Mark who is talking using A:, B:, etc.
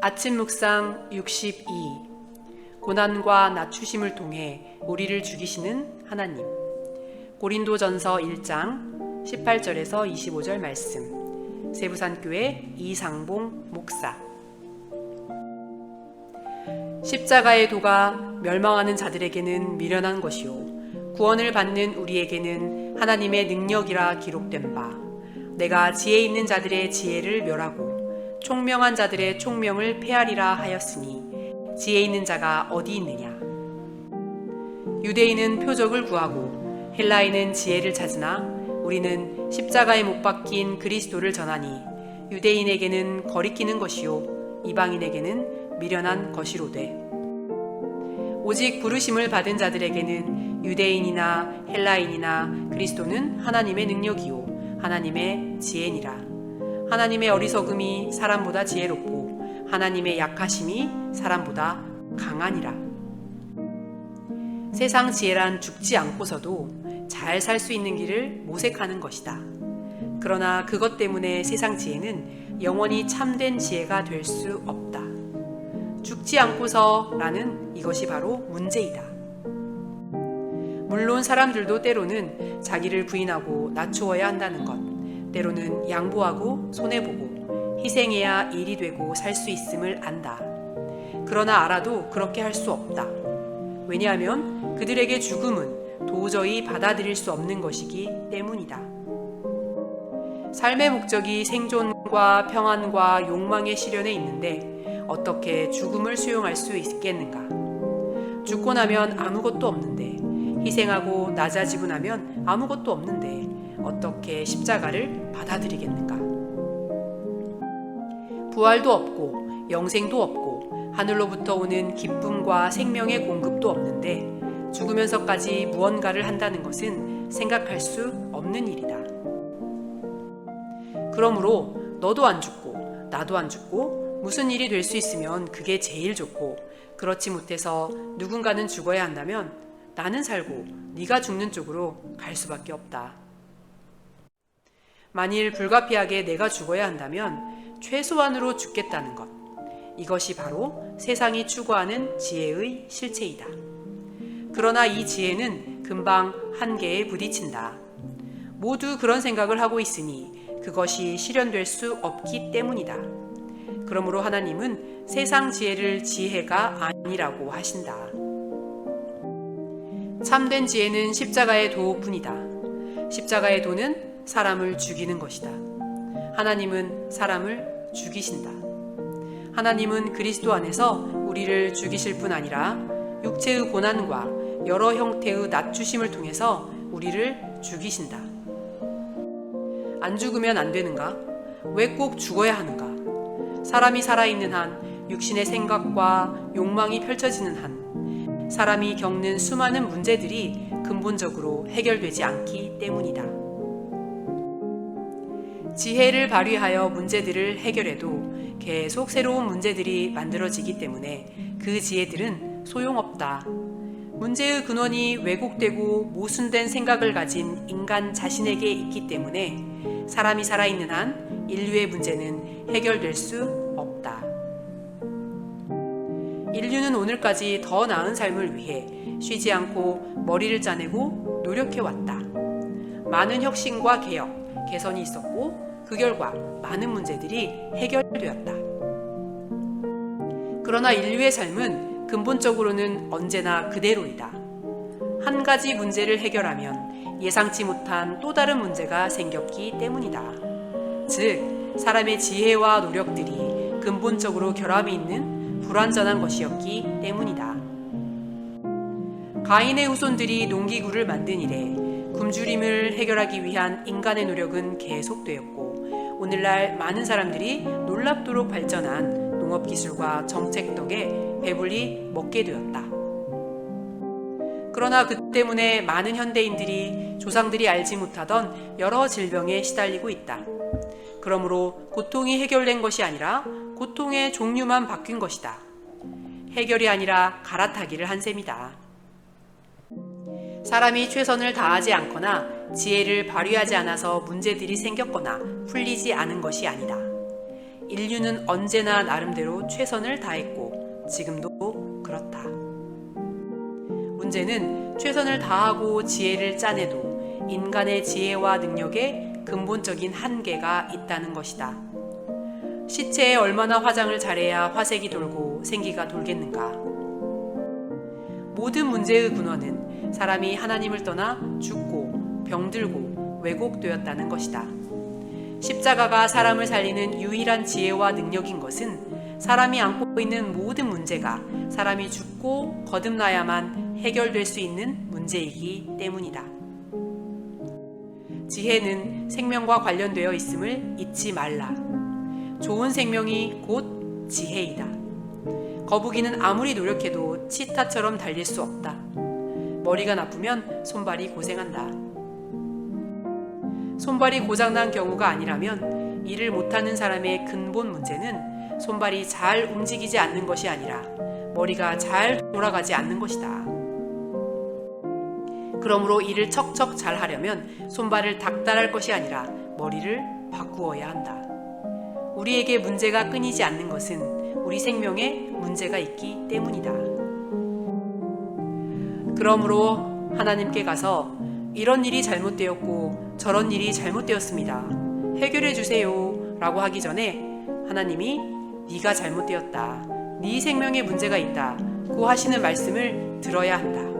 A: 아침 묵상 62. 고난과 낮추심을 통해 우리를 죽이시는 하나님. 고린도전서 1장 18절에서 25절 말씀. 세부산교회 이상봉 목사. 십자가의 도가 멸망하는 자들에게는 미련한 것이요 구원을 받는 우리에게는 하나님의 능력이라 기록된 바, 내가 지혜 있는 자들의 지혜를 멸하고 총명한 자들의 총명을 폐하리라 하였으니 지혜 있는 자가 어디 있느냐. 유대인은 표적을 구하고 헬라인은 지혜를 찾으나 우리는 십자가에 못 박힌 그리스도를 전하니 유대인에게는 거리끼는 것이요 이방인에게는 미련한 것이로되, 오직 부르심을 받은 자들에게는 유대인이나 헬라인이나 그리스도는 하나님의 능력이요 하나님의 지혜니라. 하나님의 어리석음이 사람보다 지혜롭고 하나님의 약하심이 사람보다 강하니라. 세상 지혜란 죽지 않고서도 잘 살 수 있는 길을 모색하는 것이다. 그러나 그것 때문에 세상 지혜는 영원히 참된 지혜가 될 수 없다. 죽지 않고서라는 이것이 바로 문제이다. 물론 사람들도 때로는 자기를 부인하고 낮추어야 한다는 것, 때로는 양보하고 손해보고 희생해야 일이 되고 살 수 있음을 안다. 그러나 알아도 그렇게 할 수 없다. 왜냐하면 그들에게 죽음은 도저히 받아들일 수 없는 것이기 때문이다. 삶의 목적이 생존과 평안과 욕망의 실현에 있는데 어떻게 죽음을 수용할 수 있겠는가? 죽고 나면 아무것도 없는데, 희생하고 낮아지고 나면 아무것도 없는데 어떻게 십자가를 받아들이겠는가? 부활도 없고 영생도 없고 하늘로부터 오는 기쁨과 생명의 공급도 없는데 죽으면서까지 무언가를 한다는 것은 생각할 수 없는 일이다. 그러므로 너도 안 죽고 나도 안 죽고 무슨 일이 될 수 있으면 그게 제일 좋고, 그렇지 못해서 누군가는 죽어야 한다면 나는 살고 네가 죽는 쪽으로 갈 수밖에 없다. 만일 불가피하게 내가 죽어야 한다면 최소한으로 죽겠다는 것, 이것이 바로 세상이 추구하는 지혜의 실체이다. 그러나 이 지혜는 금방 한계에 부딪힌다. 모두 그런 생각을 하고 있으니 그것이 실현될 수 없기 때문이다. 그러므로 하나님은 세상 지혜를 지혜가 아니라고 하신다. 참된 지혜는 십자가의 도뿐이다. 십자가의 도는 사람을 죽이는 것이다. 하나님은 사람을 죽이신다. 하나님은 그리스도 안에서 우리를 죽이실 뿐 아니라 육체의 고난과 여러 형태의 낮추심을 통해서 우리를 죽이신다. 안 죽으면 안 되는가? 왜 꼭 죽어야 하는가? 사람이 살아있는 한, 육신의 생각과 욕망이 펼쳐지는 한, 사람이 겪는 수많은 문제들이 근본적으로 해결되지 않기 때문이다. 지혜를 발휘하여 문제들을 해결해도 계속 새로운 문제들이 만들어지기 때문에 그 지혜들은 소용없다. 문제의 근원이 왜곡되고 모순된 생각을 가진 인간 자신에게 있기 때문에 사람이 살아있는 한 인류의 문제는 해결될 수 없다. 인류는 오늘까지 더 나은 삶을 위해 쉬지 않고 머리를 짜내고 노력해왔다. 많은 혁신과 개혁, 개선이 있었고 그 결과 많은 문제들이 해결되었다. 그러나 인류의 삶은 근본적으로는 언제나 그대로이다. 한 가지 문제를 해결하면 예상치 못한 또 다른 문제가 생겼기 때문이다. 즉, 사람의 지혜와 노력들이 근본적으로 결함이 있는 불완전한 것이었기 때문이다. 가인의 후손들이 농기구를 만든 이래 굶주림을 해결하기 위한 인간의 노력은 계속되었고, 오늘날 많은 사람들이 놀랍도록 발전한 농업기술과 정책 덕에 배불리 먹게 되었다. 그러나 그 때문에 많은 현대인들이 조상들이 알지 못하던 여러 질병에 시달리고 있다. 그러므로 고통이 해결된 것이 아니라 고통의 종류만 바뀐 것이다. 해결이 아니라 갈아타기를 한 셈이다. 사람이 최선을 다하지 않거나 지혜를 발휘하지 않아서 문제들이 생겼거나 풀리지 않은 것이 아니다. 인류는 언제나 나름대로 최선을 다했고 지금도 그렇다. 문제는 최선을 다하고 지혜를 짜내도 인간의 지혜와 능력에 근본적인 한계가 있다는 것이다. 시체에 얼마나 화장을 잘해야 화색이 돌고 생기가 돌겠는가? 모든 문제의 근원은 사람이 하나님을 떠나 죽고 병들고 왜곡되었다는 것이다. 십자가가 사람을 살리는 유일한 지혜와 능력인 것은 사람이 안고 있는 모든 문제가 사람이 죽고 거듭나야만 해결될 수 있는 문제이기 때문이다. 지혜는 생명과 관련되어 있음을 잊지 말라. 좋은 생명이 곧 지혜이다. 거북이는 아무리 노력해도 치타처럼 달릴 수 없다. 머리가 나쁘면 손발이 고생한다. 손발이 고장난 경우가 아니라면 일을 못하는 사람의 근본 문제는 손발이 잘 움직이지 않는 것이 아니라 머리가 잘 돌아가지 않는 것이다. 그러므로 일을 척척 잘 하려면 손발을 닥달할 것이 아니라 머리를 바꾸어야 한다. 우리에게 문제가 끊이지 않는 것은 우리 생명에 문제가 있기 때문이다. 그러므로 하나님께 가서 이런 일이 잘못되었고 저런 일이 잘못되었습니다. 해결해 주세요 라고 하기 전에 하나님이 네가 잘못되었다. 네 생명에 문제가 있다 고 하시는 말씀을 들어야 한다.